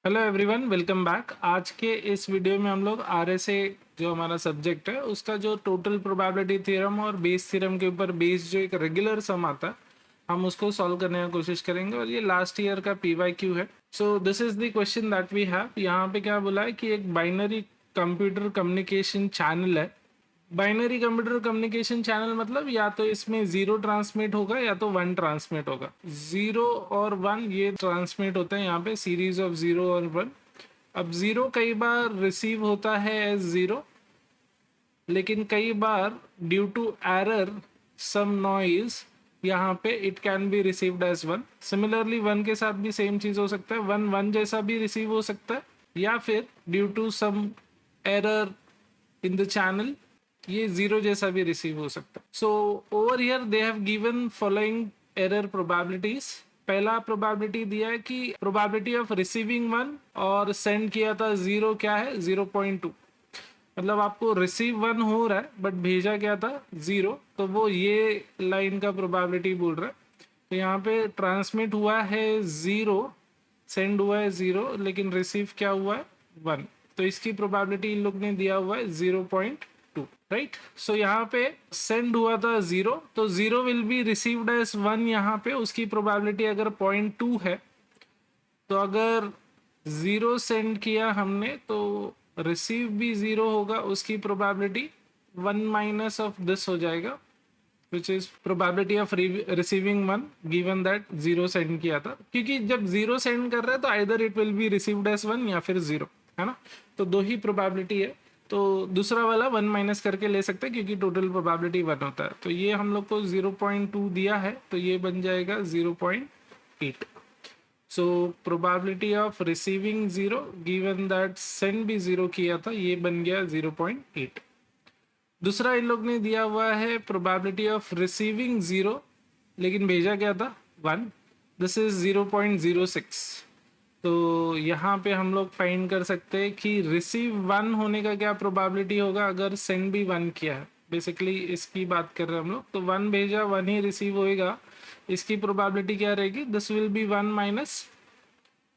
Hello everyone, welcome back. आज के इस वीडियो में हम लोग आरएसए जो हमारा सब्जेक्ट है उसका जो टोटल प्रोबेबिलिटी थ्योरम और बेस थ्योरम के ऊपर बेस्ड जो एक रेगुलर सम आता है हम उसको सॉल्व करने की कोशिश करेंगे और ये लास्ट ईयर का पीवाईक्यू है। So this is the question that we have. यहाँ पे क्या बोला है कि एक बाइनरी कंप्यूटर कम्युनिकेशन चैनल है। बाइनरी कंप्यूटर कम्युनिकेशन चैनल मतलब या तो इसमें जीरो ट्रांसमिट होगा या तो वन ट्रांसमिट होगा। जीरो और वन ये ट्रांसमिट होता है यहाँ पे, सीरीज ऑफ जीरो और वन। अब जीरो कई बार रिसीव होता है एज जीरो, लेकिन कई बार due to error some noise यहाँ पे it can be received as one. Similarly one के साथ भी सेम चीज हो सकता है, वन वन जैसा भी रिसीव हो सकता है या फिर due to some error in the channel ये जीरो जैसा भी रिसीव हो सकता है। So over here they have given following error probabilities. पहला प्रोबेबिलिटी दिया है कि प्रोबेबिलिटी ऑफ रिसीविंग वन और सेंड किया था जीरो, क्या है 0.2। मतलब आपको रिसीव वन हो रहा है बट भेजा क्या था जीरो, तो वो ये लाइन का प्रोबेबिलिटी बोल रहा है। तो यहाँ पे ट्रांसमिट हुआ है जीरो, सेंड हुआ है जीरो, लेकिन रिसीव क्या हुआ है वन। तो इसकी प्रोबेबिलिटी इन लोग ने दिया हुआ है 0.2, राइट। सो यहाँ पे सेंड हुआ था जीरो, तो zero will be received as one. यहाँ पे उसकी प्रोबेबिलिटी अगर 0.2 है तो अगर जीरो सेंड किया हमने तो रिसीव भी जीरो होगा, उसकी probability one minus of this हो जाएगा which is probability of receiving one given that zero send किया था। क्योंकि जब जीरो सेंड कर रहे हैं तो either it will be received as one या फिर जीरो, है ना। तो दो ही प्रोबेबिलिटी है, तो दूसरा वाला वन माइनस करके ले सकते हैं क्योंकि टोटल प्रोबेबिलिटी वन होता है। तो ये हम लोग को 0.2 दिया है तो ये बन जाएगा 0.8। So probability of receiving zero given that send भी जीरो किया था ये बन गया 0.8। दूसरा इन लोग ने दिया हुआ है प्रोबेबिलिटी ऑफ रिसीविंग जीरो, लेकिन भेजा क्या था वन, दिस इज 0.06। तो यहाँ पे हम लोग फाइंड कर सकते हैं कि रिसीव वन होने का क्या प्रोबेबिलिटी होगा अगर सेंड भी वन किया है। बेसिकली इसकी बात कर रहे हैं हम लोग, तो वन भेजा वन ही रिसीव होएगा, इसकी प्रोबेबिलिटी क्या रहेगी, this will be one minus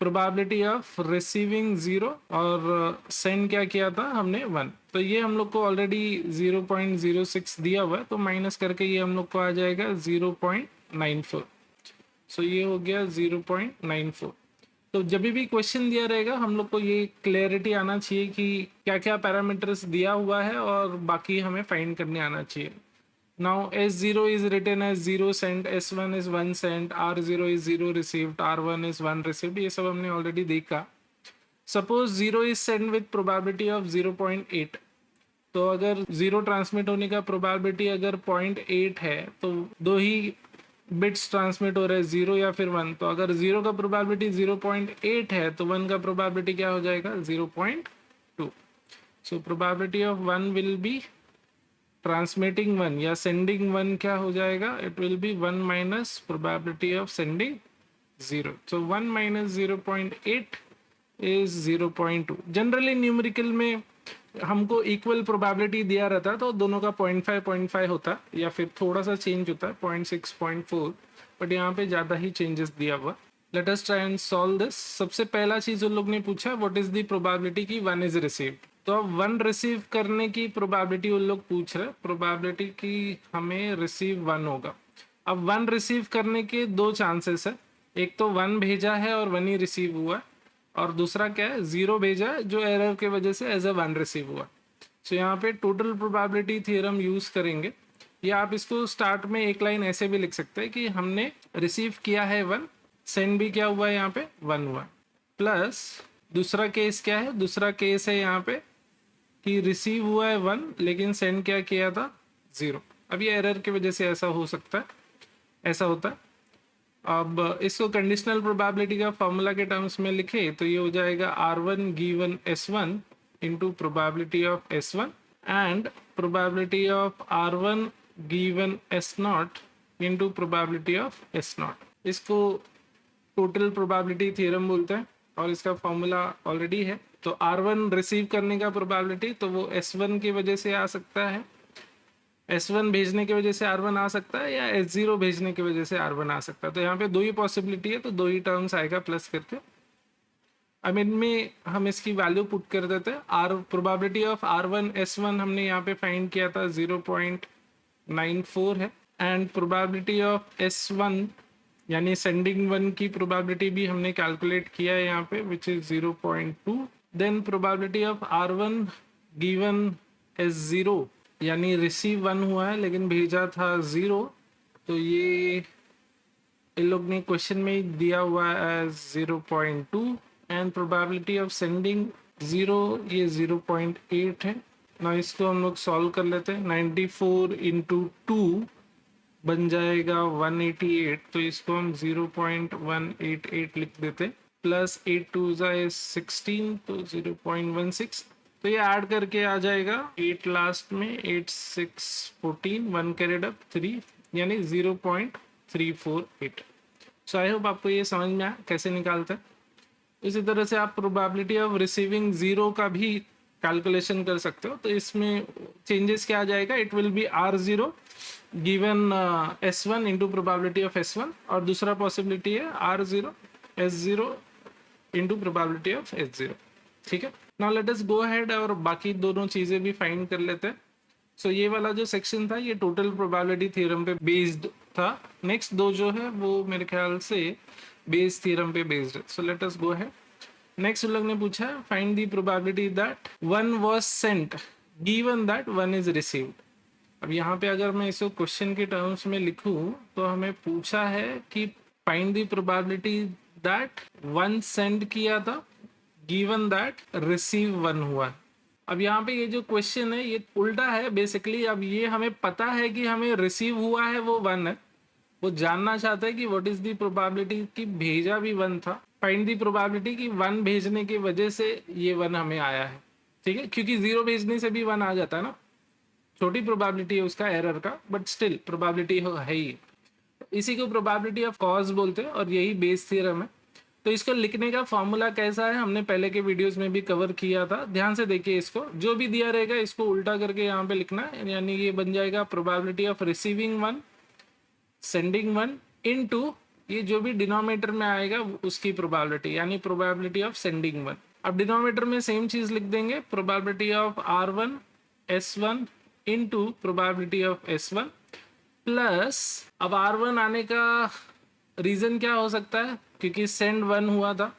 probability of receiving zero और सेंड क्या किया था हमने वन। तो ये हम लोग को ऑलरेडी 0.06 दिया हुआ है, तो माइनस करके ये हम लोग को आ जाएगा 0.94। सो ये हो गया 0.94। तो जब भी क्वेश्चन दिया रहेगा हम लोग को ये क्लैरिटी आना चाहिए कि क्या क्या पैरामीटर्स दिया हुआ है और बाकी हमें फाइंड करने आना चाहिए। Now S0 is written as 0 sent, S1 is 1 sent, R0 is 0 received, R1 is 1 received, ये सब हमने ऑलरेडी देखा। Suppose 0 is sent with probability of 0.8, तो अगर 0 ट्रांसमिट होने का प्रोबेबिलिटी अगर 0.8 है तो दो ही बिट्स ट्रांसमिट हो रहे हैं, 0 या फिर 1। तो अगर 0 का प्रोबेबिलिटी 0.8 है तो 1 का प्रोबेबिलिटी क्या हो जाएगा 0.2। So probability of 1 will be transmitting one या सेंडिंग वन क्या हो जाएगा, it will B one minus probability of sending zero. So one minus 0.8 is 0.2। Generally numerical में हमको इक्वल प्रोबेबिलिटी दिया रहता है तो दोनों का 0.5 होता है या फिर थोड़ा सा चेंज होता है 0.6 0.4, बट यहाँ पे ज़्यादा ही चेंजेस दिया हुआ। Let us try and solve this. सबसे पहला चीज़ उन लोग ने पूछा व्हाट इज द प्रोबेबिलिटी की वन इज रिसीव्ड। तो अब वन रिसीव करने की प्रोबेबिलिटी उन लोग पूछ रहे, प्रोबेबिलिटी की हमें रिसीव वन होगा। अब वन रिसीव करने के दो चांसेस है, एक तो वन भेजा है और वन ही रिसीव हुआ है, और दूसरा क्या है जीरो भेजा है जो एरर के वजह से एज अ वन रिसीव हुआ। सो यहाँ पे टोटल प्रोबेबिलिटी थ्योरम यूज करेंगे, या आप इसको स्टार्ट में एक लाइन ऐसे भी लिख सकते हैं कि हमने रिसीव किया है वन, सेंड भी क्या हुआ है यहाँ पे वन हुआ, प्लस दूसरा केस क्या है, दूसरा केस है यहाँ पे कि रिसीव हुआ है वन लेकिन सेंड क्या किया था जीरो। अब ये एरर की वजह से ऐसा हो सकता है, ऐसा होता है। अब इसको कंडीशनल प्रोबेबिलिटी का फॉर्मूला के टर्म्स में लिखे तो ये हो जाएगा R1 given S1 into probability of S1 and probability of R1 given S0 into probability of S0। इसको टोटल प्रोबेबिलिटी थ्योरम बोलते हैं और इसका फॉर्मूला ऑलरेडी है। तो R1 रिसीव करने का प्रोबेबिलिटी तो वो S1 की वजह से आ सकता है, S1 भेजने की वजह से R1 आ सकता है, या S0 भेजने की वजह से R1 आ सकता है। तो यहाँ पे दो ही पॉसिबिलिटी है तो दो ही टर्म्स आएगा प्लस करके। अब इनमें हम इसकी वैल्यू पुट कर देते हैं। आर प्रोबेबिलिटी ऑफ R1S1 हमने यहाँ पे फाइंड किया था 0.94 है, एंड प्रोबेबिलिटी ऑफ S1 यानी सेंडिंग वन की प्रोबेबिलिटी भी हमने कैलकुलेट किया है यहाँ पे, which is 0.2। Then probability of R1 given S0 यानी रिसीव 1 हुआ है लेकिन भेजा था 0, तो ये इन लोग ने क्वेश्चन में ही दिया हुआ है 0.2, एंड प्रोबेबिलिटी ऑफ सेंडिंग 0 ये 0.8 है ना। इसको हम लोग सॉल्व कर लेते हैं। 94 इंटू 2 बन जाएगा 188, तो इसको हम 0.188 लिख देते, प्लस 8 2 is 16, तो 0.16, तो ये ऐड करके आ जाएगा 8 लास्ट में, 8 6 14, 1 कैरेड अप 3 यानी 0.348। सो आई होप आपको ये समझ में आया कैसे निकालते हैं। इसी तरह से आप प्रोबेबिलिटी ऑफ रिसीविंग 0 का भी कैलकुलेशन कर सकते हो। तो इसमें चेंजेस क्या आ जाएगा, it will B R0 given S1 into probability of S1, और दूसरा पॉसिबिलिटी है R0 S0 into probability of S0। ठीक है, now let us go ahead और बाकी दोनों चीजें भी फाइंड कर लेते हैं। सो ये वाला जो सेक्शन था ये टोटल प्रोबेबिलिटी थ्योरम पे बेस्ड था। नेक्स्ट दो जो है वो मेरे ख्याल से बेस थ्योरम पे बेस्ड है। So let us go ahead. Next लोग ने पूछा है find the probability that one was sent given that one is received. अब यहाँ पे अगर मैं इसको क्वेश्चन के टर्म्स में लिखूं तो हमें पूछा है कि find the probability that one send किया था गिवन दैट रिसीव वन हुआ। अब यहाँ पे ये जो क्वेश्चन है ये उल्टा है बेसिकली। अब ये हमें पता है कि हमें रिसीव हुआ है वो 1 है, वो जानना चाहता है कि व्हाट इज द प्रोबेबिलिटी कि भेजा भी 1 था। फाइंड द प्रोबेबिलिटी कि 1 भेजने की वजह से ये 1 हमें आया है। ठीक है, क्योंकि 0 भेजने से भी 1 आ जाता है ना, छोटी प्रोबेबिलिटी है उसका एरर का, बट स्टिल प्रोबेबिलिटी है ही। इसी को प्रोबेबिलिटी ऑफ कॉज बोलते हैं और यही बेस थ्योरम है। तो इसको लिखने का फॉर्मूला कैसा है हमने पहले के वीडियोस में भी कवर किया था, ध्यान से देखिए। इसको जो भी दिया रहेगा इसको उल्टा करके यहाँ पे लिखना है, यानी ये बन जाएगा probability of receiving 1 sending 1 into ये जो भी डिनोमिनेटर में आएगा उसकी प्रोबेबिलिटी, यानी प्रोबेबिलिटी ऑफ सेंडिंग 1। अब डिनोमिनेटर में सेम चीज लिख देंगे, probability of R1 S1 into probability of S1 plus, अब R1 आने का रीजन क्या हो सकता है, क्योंकि सेंड 1 हुआ था।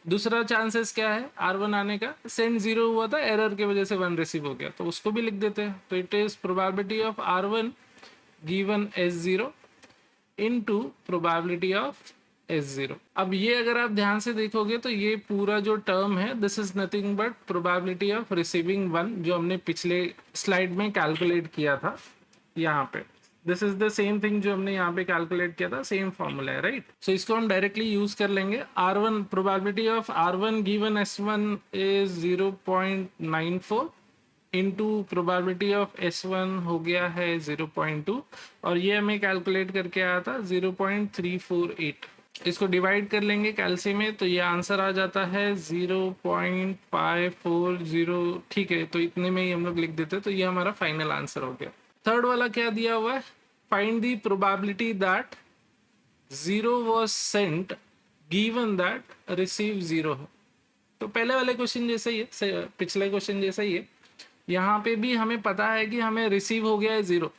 दूसरा चांसेस क्या है R1 आने का, सेंड 0 हुआ था, एरर की वजह से 1 रिसीव हो गया, तो उसको भी लिख देते हैं। तो it is probability of R1 given S0 into probability of S0। अब ये अगर आप ध्यान से देखोगे तो ये पूरा जो टर्म है this is nothing but probability of receiving 1 जो हमने पिछले स्लाइड में कैलकुलेट किया था यहाँ पे। This is the same thing जो हमने यहाँ पे कैलकुलेट किया था, सेम फॉर्मूला है, राइट। सो इसको हम डायरेक्टली यूज कर लेंगे। R1 probability of R1 given S1 is 0.94 into probability of S1 हो गया है 0.2, और ये हमें कैलकुलेट करके आया था 0.348। इसको डिवाइड कर लेंगे कैलसी में तो ये आंसर आ जाता है 0.540। ठीक है, तो इतने में ही हम लोग लिख देते, तो ये हमारा फाइनल आंसर हो गया। थर्ड वाला क्या दिया हुआ है, find the probability that 0 was sent given that receive 0 है। तो पहले वाले क्वेश्चन जैसा ही है, पिछले क्वेश्चन जैसा ही है। यहाँ पे भी हमें पता है कि हमें रिसीव हो गया है 0।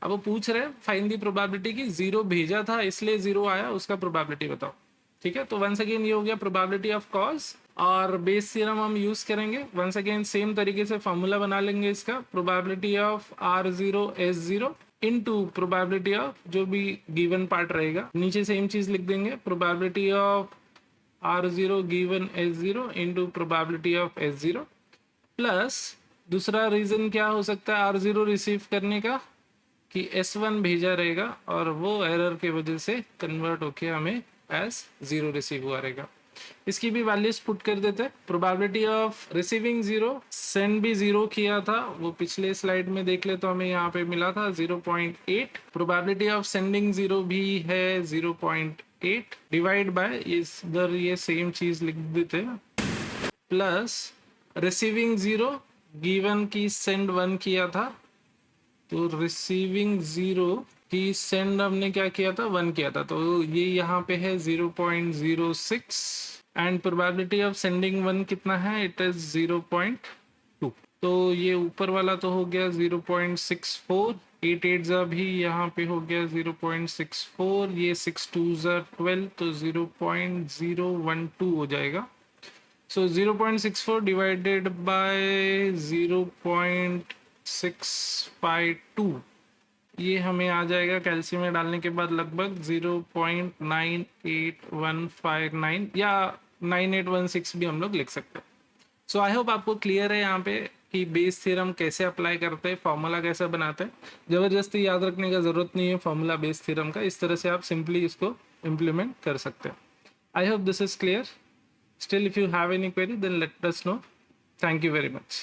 अब वो पूछ रहे हैं फाइंड द प्रोबेबिलिटी कि 0 भेजा था इसलिए 0 आया, उसका प्रोबेबिलिटी बताओ। ठीक है, तो वंस अगेन ये हो गया प्रोबेबिलिटी ऑफ कॉज, और बेस थ्योरम हम यूज करेंगे। वंस अगेन सेम तरीके से फॉर्मूला बना लेंगे इसका, probability of R0 S0 into probability of जो भी गिवन पार्ट रहेगा, नीचे सेम चीज लिख देंगे, probability of R0 given S0 into probability of S0 plus दूसरा रीजन क्या हो सकता है R0 रिसीव करने का, कि S1 भेजा रहेगा और वो एरर के वजह से कन्वर्ट होके हमें एज 0 रिसीव हुआ रहेगा। इसकी भी वैल्यूज पुट कर देते हैं। प्रोबेबिलिटी ऑफ रिसीविंग 0, सेंड भी 0 किया था, वो पिछले स्लाइड में देख ले तो हमें यहाँ पे मिला था 0.8। प्रोबेबिलिटी ऑफ सेंडिंग 0 भी है 0.8 डिवाइड बाय इधर ये सेम चीज लिख देते हैं, प्लस रिसीविंग 0 गिवन की सेंड 1 किया था, तो रिसीविंग 0 की सेंड हमने क्या किया था 1 किया था, तो ये यहाँ पे है 0.06 एंड प्रोबेबिलिटी ऑफ सेंडिंग 1 कितना है, इट इज 0.2। तो ये ऊपर वाला तो हो गया 0.64, 8 8 जा भी यहाँ पे हो गया 0.64, ये 6 2 जा 12, तो 0.012 हो जाएगा। सो 0.64 डिवाइडेड बाय 0.652, ये हमें आ जाएगा कैल्शियम में डालने के बाद लगभग 0.98159 या 9816 भी हम लोग लिख सकते हैं। सो आई होप आपको क्लियर है यहाँ पे कि बेस थ्योरम कैसे अप्लाई करते हैं, फॉर्मूला कैसे बनाते हैं। जबरदस्ती याद रखने का जरूरत नहीं है फॉर्मूला बेस थ्योरम का, इस तरह से आप सिंपली इसको इम्प्लीमेंट कर सकते हैं। I hope this is clear. Still, if you have any query, then let us know. Thank you very much.